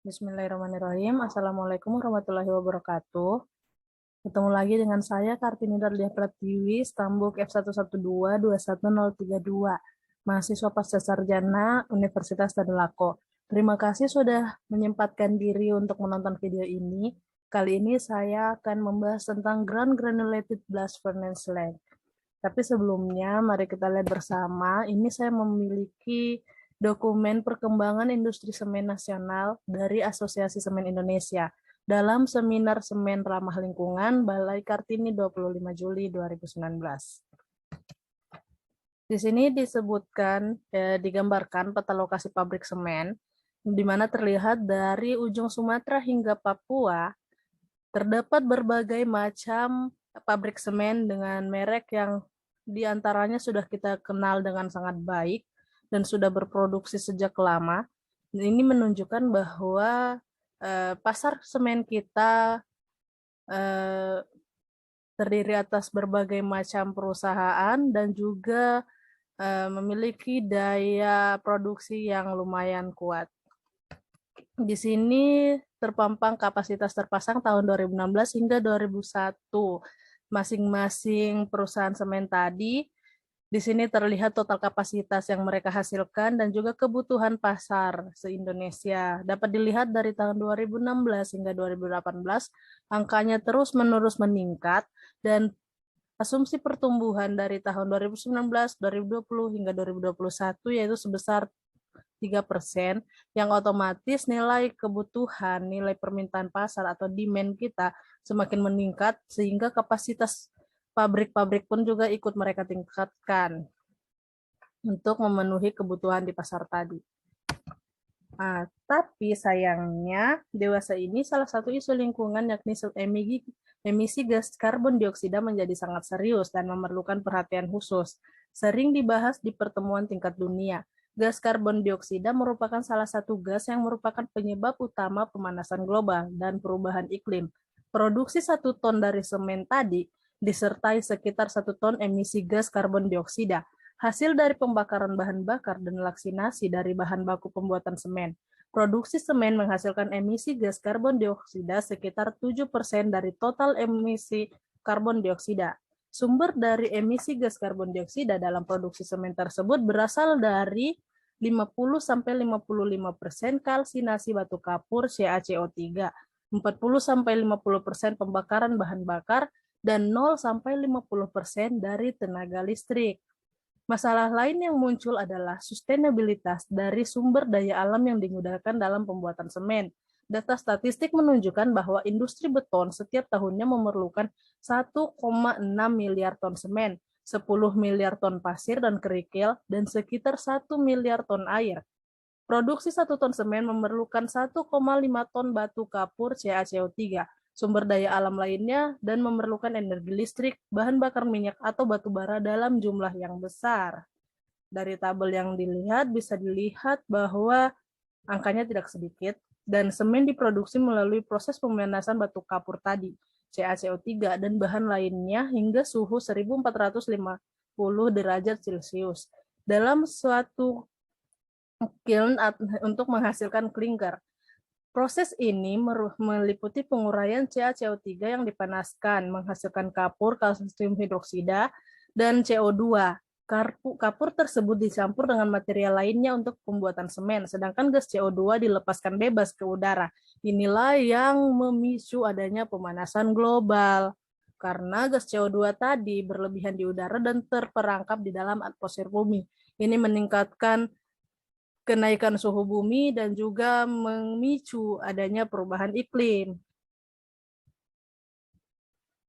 Bismillahirrahmanirrahim. Assalamualaikum warahmatullahi wabarakatuh. Ketemu lagi dengan saya, Kartini Darlia Pratiwi, Stambuk F112-21032, mahasiswa pascasarjana Universitas Tadulako. Terima kasih sudah menyempatkan diri untuk menonton video ini. Kali ini saya akan membahas tentang Ground Granulated Blast Furnace Slag. Tapi sebelumnya, mari kita lihat bersama. Ini saya memiliki dokumen perkembangan industri semen nasional dari Asosiasi Semen Indonesia dalam seminar semen ramah lingkungan Balai Kartini 25 Juli 2019. Di sini disebutkan, digambarkan peta lokasi pabrik semen, di mana terlihat dari ujung Sumatera hingga Papua, terdapat berbagai macam pabrik semen dengan merek yang diantaranya sudah kita kenal dengan sangat baik dan sudah berproduksi sejak lama. Ini menunjukkan bahwa pasar semen kita terdiri atas berbagai macam perusahaan dan juga memiliki daya produksi yang lumayan kuat. Di sini terpampang kapasitas terpasang tahun 2016 hingga 2001. Masing-masing perusahaan semen tadi, di sini terlihat total kapasitas yang mereka hasilkan dan juga kebutuhan pasar se-Indonesia. Dapat dilihat dari tahun 2016 hingga 2018, angkanya terus-menerus meningkat dan asumsi pertumbuhan dari tahun 2019, 2020 hingga 2021 yaitu sebesar 3%, yang otomatis nilai kebutuhan, nilai permintaan pasar atau demand kita semakin meningkat, sehingga kapasitas pabrik-pabrik pun juga ikut mereka tingkatkan untuk memenuhi kebutuhan di pasar tadi. Nah, tapi sayangnya, dewasa ini salah satu isu lingkungan yakni emisi gas karbon dioksida menjadi sangat serius dan memerlukan perhatian khusus. Sering dibahas di pertemuan tingkat dunia. Gas karbon dioksida merupakan salah satu gas yang merupakan penyebab utama pemanasan global dan perubahan iklim. Produksi 1 ton dari semen tadi disertai sekitar 1 ton emisi gas karbon dioksida, hasil dari pembakaran bahan bakar dan laksinasi dari bahan baku pembuatan semen. Produksi semen menghasilkan emisi gas karbon dioksida sekitar 7% dari total emisi karbon dioksida. Sumber dari emisi gas karbon dioksida dalam produksi semen tersebut berasal dari 50-55% kalsinasi batu kapur CaCO3, 40-50% pembakaran bahan bakar, dan 0-50% dari tenaga listrik. Masalah lain yang muncul adalah sustainabilitas dari sumber daya alam yang digunakan dalam pembuatan semen. Data statistik menunjukkan bahwa industri beton setiap tahunnya memerlukan 1,6 miliar ton semen, 10 miliar ton pasir dan kerikil, dan sekitar 1 miliar ton air. Produksi 1 ton semen memerlukan 1,5 ton batu kapur CaCO3, sumber daya alam lainnya, dan memerlukan energi listrik, bahan bakar minyak atau batu bara dalam jumlah yang besar. Dari tabel yang dilihat, bisa dilihat bahwa angkanya tidak sedikit, dan semen diproduksi melalui proses pemanasan batu kapur tadi, CaCO3, dan bahan lainnya hingga suhu 1450 derajat Celcius. Dalam suatu kiln untuk menghasilkan klinker. Proses ini meliputi penguraian CaCO3 yang dipanaskan, menghasilkan kapur, kalsium hidroksida, dan CO2. Kapur tersebut dicampur dengan material lainnya untuk pembuatan semen, sedangkan gas CO2 dilepaskan bebas ke udara. Inilah yang memicu adanya pemanasan global. Karena gas CO2 tadi berlebihan di udara dan terperangkap di dalam atmosfer bumi. Ini meningkatkan kenaikan suhu bumi dan juga memicu adanya perubahan iklim.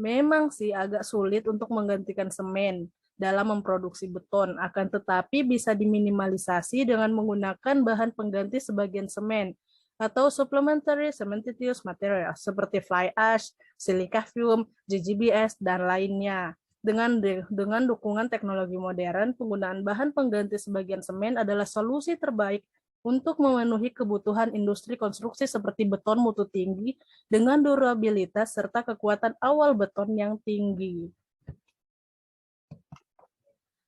Memang sih agak sulit untuk menggantikan semen dalam memproduksi beton, akan tetapi bisa diminimalisasi dengan menggunakan bahan pengganti sebagian semen atau supplementary cementitious material seperti fly ash, silica fume, GGBS, dan lainnya. Dengan dukungan teknologi modern, penggunaan bahan pengganti sebagian semen adalah solusi terbaik untuk memenuhi kebutuhan industri konstruksi seperti beton mutu tinggi dengan durabilitas serta kekuatan awal beton yang tinggi.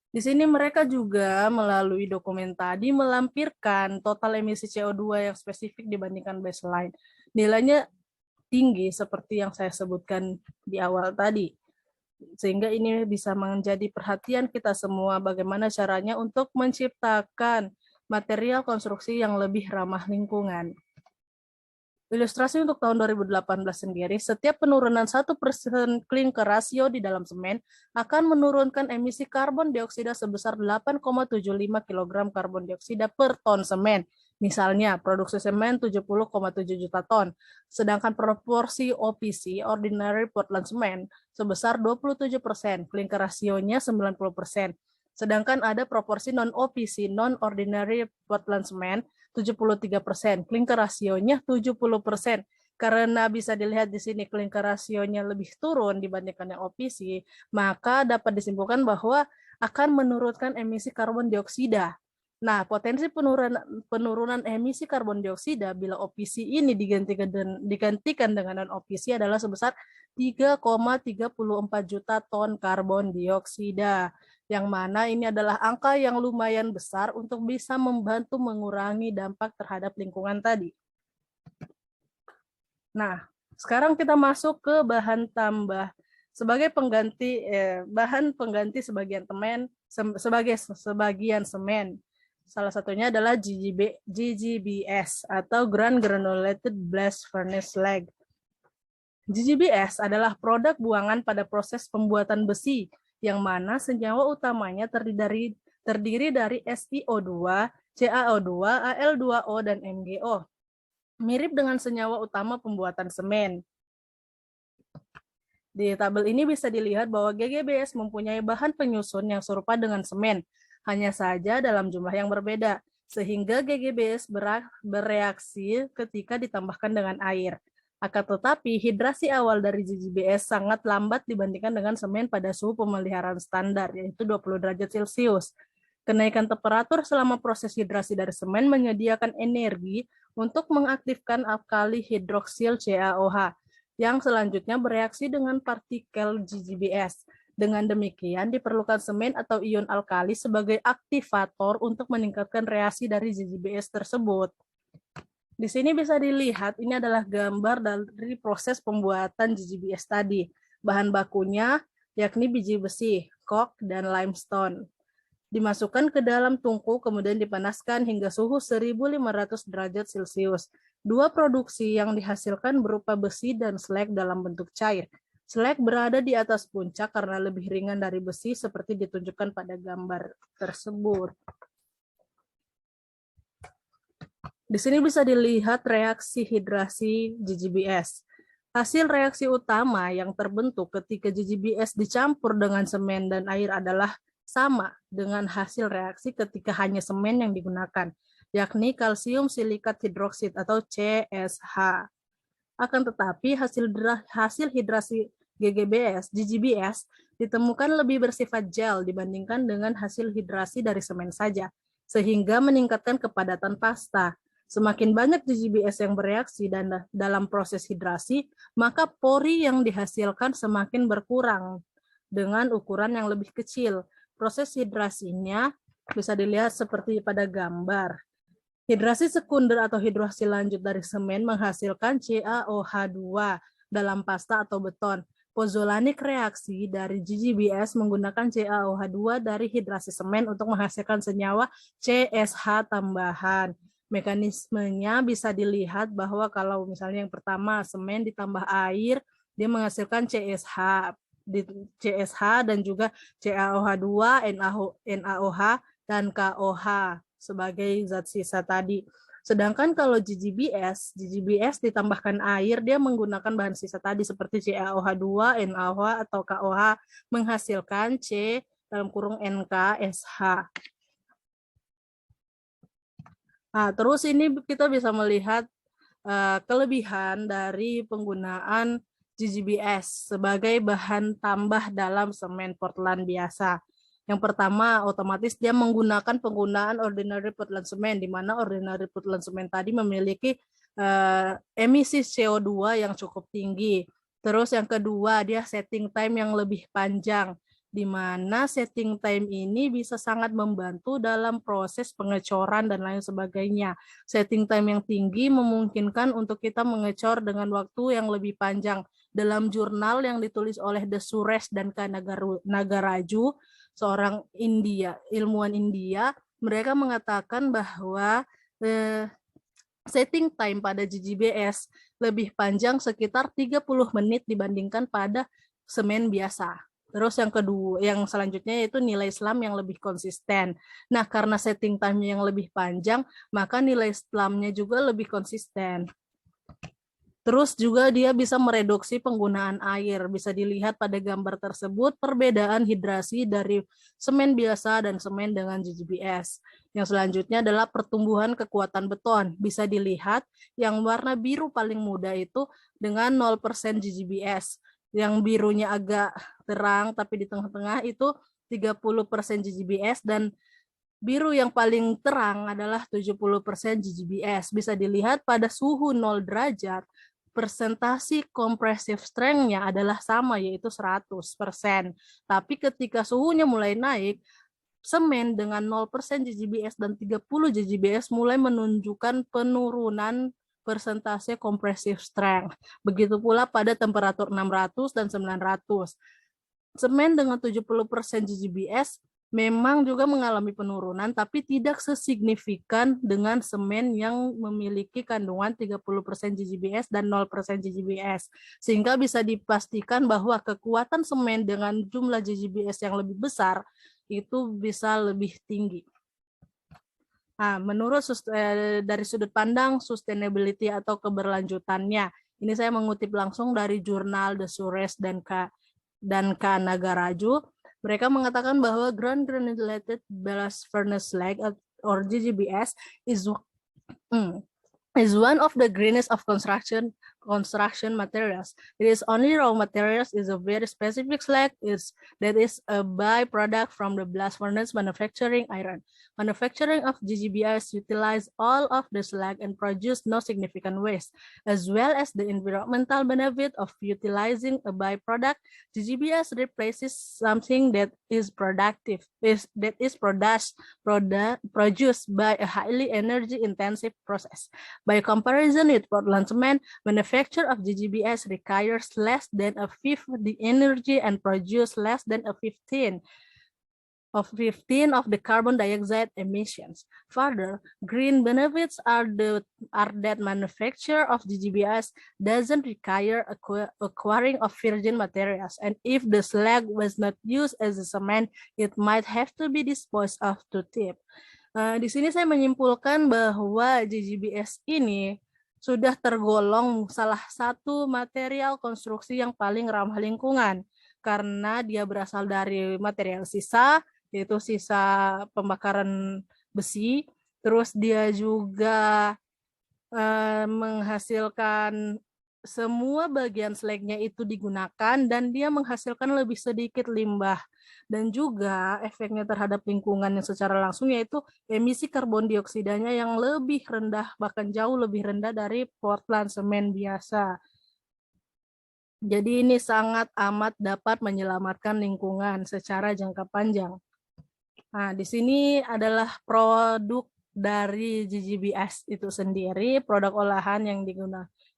Di Di sini mereka juga melalui dokumen tadi melampirkan total emisi CO2 yang spesifik dibandingkan baseline. Nilainya tinggi seperti yang saya sebutkan di awal tadi. Sehingga ini bisa menjadi perhatian kita semua bagaimana caranya untuk menciptakan material konstruksi yang lebih ramah lingkungan. Ilustrasi untuk tahun 2018 sendiri, setiap penurunan 1% clinker rasio di dalam semen akan menurunkan emisi karbon dioksida sebesar 8,75 kg karbon dioksida per ton semen. Misalnya, produksi semen 70,7 juta ton, sedangkan proporsi OPC, Ordinary Portland Cement, sebesar 27%, clinker rasionya 90%. Sedangkan ada proporsi non-OPC, Non-Ordinary Portland Cement, 73%, clinker rasionya 70%. Karena bisa dilihat di sini clinker rasionya lebih turun dibandingkan yang OPC, maka dapat disimpulkan bahwa akan menurunkan emisi karbon dioksida. Nah, potensi penurunan emisi karbon dioksida bila OPC ini digantikan dengan non-OPC adalah sebesar 3,34 juta ton karbon dioksida, yang mana ini adalah angka yang lumayan besar untuk bisa membantu mengurangi dampak terhadap lingkungan tadi. Nah, sekarang kita masuk ke bahan tambah sebagai pengganti bahan pengganti sebagian semen. Salah satunya adalah GGBS atau Ground Granulated Blast Furnace Slag. GGBS adalah produk buangan pada proses pembuatan besi, yang mana senyawa utamanya terdiri dari SiO2, CaO2, Al2O, dan MgO. Mirip dengan senyawa utama pembuatan semen. Di tabel ini bisa dilihat bahwa GGBS mempunyai bahan penyusun yang serupa dengan semen, hanya saja dalam jumlah yang berbeda, sehingga GGBS bereaksi ketika ditambahkan dengan air. Akan tetapi, hidrasi awal dari GGBS sangat lambat dibandingkan dengan semen pada suhu pemeliharaan standar, yaitu 20 derajat Celcius. Kenaikan temperatur selama proses hidrasi dari semen menyediakan energi untuk mengaktifkan alkali hidroksil CaOH, yang selanjutnya bereaksi dengan partikel GGBS. Dengan demikian, diperlukan semen atau ion alkali sebagai aktivator untuk meningkatkan reaksi dari GGBS tersebut. Di sini bisa dilihat, ini adalah gambar dari proses pembuatan GGBS tadi. Bahan bakunya yakni biji besi, coke, dan limestone. Dimasukkan ke dalam tungku, kemudian dipanaskan hingga suhu 1500 derajat Celcius. Dua produksi yang dihasilkan berupa besi dan slag dalam bentuk cair. Slag berada di atas puncak karena lebih ringan dari besi seperti ditunjukkan pada gambar tersebut. Di sini bisa dilihat reaksi hidrasi GGBS. Hasil reaksi utama yang terbentuk ketika GGBS dicampur dengan semen dan air adalah sama dengan hasil reaksi ketika hanya semen yang digunakan, yakni kalsium silikat hidroksid atau CSH. Akan tetapi hasil hidrasi GGBS ditemukan lebih bersifat gel dibandingkan dengan hasil hidrasi dari semen saja, sehingga meningkatkan kepadatan pasta. Semakin banyak GGBS yang bereaksi dan dalam proses hidrasi, maka pori yang dihasilkan semakin berkurang dengan ukuran yang lebih kecil. Proses hidrasinya bisa dilihat seperti pada gambar. Hidrasi sekunder atau hidrasi lanjut dari semen menghasilkan CaOH2 dalam pasta atau beton. Pozzolanic reaksi dari GGBS menggunakan CaOH2 dari hidrasi semen untuk menghasilkan senyawa CSH tambahan. Mekanismenya bisa dilihat bahwa kalau misalnya yang pertama semen ditambah air, dia menghasilkan CSH dan juga CaOH2, NaOH, dan KOH sebagai zat sisa tadi. Sedangkan kalau GGBS ditambahkan air, dia menggunakan bahan sisa tadi seperti CaOH2, NaOH, atau KOH, menghasilkan (NKSH). Nah, terus ini kita bisa melihat kelebihan dari penggunaan GGBS sebagai bahan tambah dalam semen Portland biasa. Yang pertama, otomatis dia menggunakan penggunaan Ordinary Portland Cement, di mana Ordinary Portland Cement tadi memiliki emisi CO2 yang cukup tinggi. Terus yang kedua, dia setting time yang lebih panjang. di mana setting time ini bisa sangat membantu dalam proses pengecoran dan lain sebagainya. Setting time yang tinggi memungkinkan untuk kita mengecor dengan waktu yang lebih panjang. Dalam jurnal yang ditulis oleh The Suresh dan K. Nagaraju, seorang ilmuwan India, mereka mengatakan bahwa setting time pada GGBS lebih panjang sekitar 30 menit dibandingkan pada semen biasa. Terus yang kedua, yang selanjutnya yaitu nilai Islam yang lebih konsisten. Nah, karena setting time-nya yang lebih panjang, maka nilai Islamnya juga lebih konsisten. Terus juga dia bisa mereduksi penggunaan air. Bisa dilihat pada gambar tersebut perbedaan hidrasi dari semen biasa dan semen dengan GGBS. Yang selanjutnya adalah pertumbuhan kekuatan beton. Bisa dilihat yang warna biru paling muda itu dengan 0% GGBS. Yang birunya agak terang tapi di tengah-tengah itu 30% GGBS dan biru yang paling terang adalah 70% GGBS. Bisa dilihat pada suhu 0 derajat, persentasi compressive strength-nya adalah sama, yaitu 100%. Tapi ketika suhunya mulai naik, semen dengan 0% GGBS dan 30 GGBS mulai menunjukkan penurunan persentase compressive strength. Begitu pula pada temperatur 600 dan 900. Semen dengan 70% GGBS memang juga mengalami penurunan, tapi tidak sesignifikan dengan semen yang memiliki kandungan 30% GGBS dan 0% GGBS. Sehingga bisa dipastikan bahwa kekuatan semen dengan jumlah GGBS yang lebih besar itu bisa lebih tinggi. Nah, menurut dari sudut pandang sustainability atau keberlanjutannya, ini saya mengutip langsung dari jurnal The Suresh dan K. Nagaraju. Mereka mengatakan bahwa ground granulated blast furnace slag or GGBS is one of the greenest of construction materials. It is only raw materials is a very specific slag that is a byproduct from the blast furnace manufacturing iron. Manufacturing of GGBS utilize all of the slag and produce no significant waste, as well as the environmental benefit of utilizing a byproduct. GGBS replaces something that is productive, produced by a highly energy-intensive process. By comparison with Portland cement, manufacture of GGBS requires less than a fifth the energy and produce less than a 15 of the carbon dioxide emissions. Further, green benefits are that manufacture of GGBS doesn't require acquiring of virgin materials, and if the slag was not used as a cement, it might have to be disposed of to tip. Di sini saya menyimpulkan bahwa GGBS ini sudah tergolong salah satu material konstruksi yang paling ramah lingkungan karena dia berasal dari material sisa, yaitu sisa pembakaran besi. Terus dia juga menghasilkan semua bagian slagnya itu digunakan dan dia menghasilkan lebih sedikit limbah. Dan juga efeknya terhadap lingkungan yang secara langsung yaitu emisi karbon dioksidanya yang lebih rendah, bahkan jauh lebih rendah dari Portland semen biasa. Jadi ini sangat amat dapat menyelamatkan lingkungan secara jangka panjang. Nah, di sini adalah produk dari GGBS itu sendiri, produk olahan yang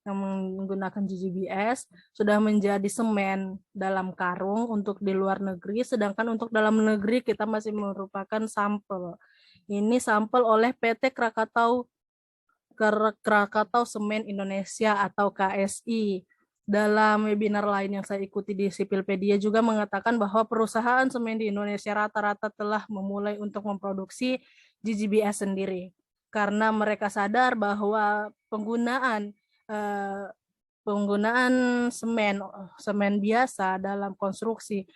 menggunakan GGBS sudah menjadi semen dalam karung untuk di luar negeri, sedangkan untuk dalam negeri kita masih merupakan sampel. Ini sampel oleh PT Krakatau Semen Indonesia atau KSI. Dalam webinar lain yang saya ikuti di Sipilpedia juga mengatakan bahwa perusahaan semen di Indonesia rata-rata telah memulai untuk memproduksi GGBS sendiri. Karena mereka sadar bahwa penggunaan semen biasa dalam konstruksi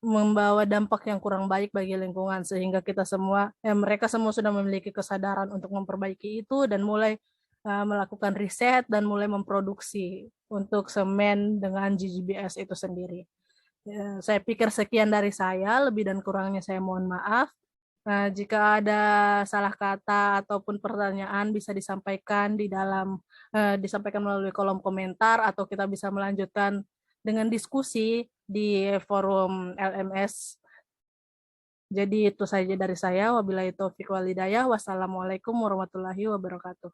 membawa dampak yang kurang baik bagi lingkungan, sehingga mereka semua sudah memiliki kesadaran untuk memperbaiki itu dan mulai melakukan riset dan mulai memproduksi untuk semen dengan GGBS itu sendiri. Saya pikir sekian dari saya, lebih dan kurangnya saya mohon maaf. Jika ada salah kata ataupun pertanyaan bisa disampaikan disampaikan melalui kolom komentar atau kita bisa melanjutkan dengan diskusi di forum LMS. Jadi itu saja dari saya. Wabillahi taufiq wal hidayah. Wassalamualaikum warahmatullahi wabarakatuh.